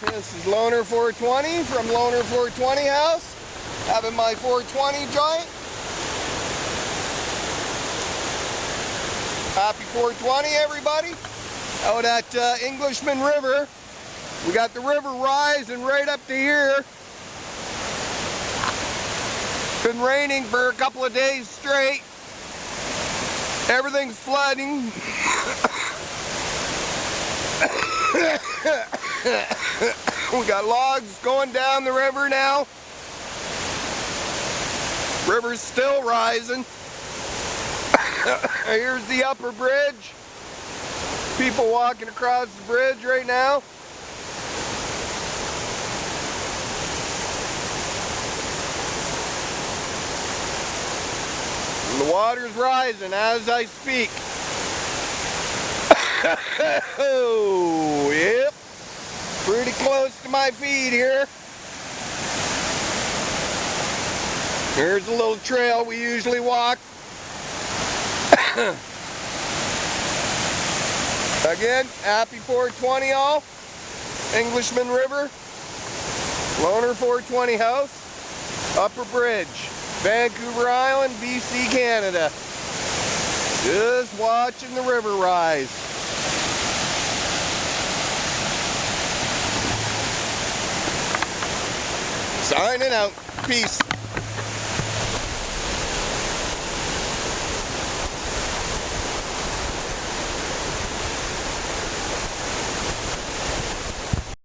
This is Loner 420 from Loner 420 House. Having my 420 joint. Happy 420 everybody. Out at Englishman River. We got the river rising right up to here. Been raining for a couple of days straight. Everything's flooding. We got logs going down the river now. River's still rising. Here's the upper bridge. People walking across the bridge right now. And the water's rising as I speak. Oh, yep. Pretty close to my feet here. Here's a little trail we usually walk. Again, happy 420 all. Englishman River, Loner 420 House, Upper Bridge, Vancouver Island, BC, Canada. Just watching the river rise. Signing out. Peace.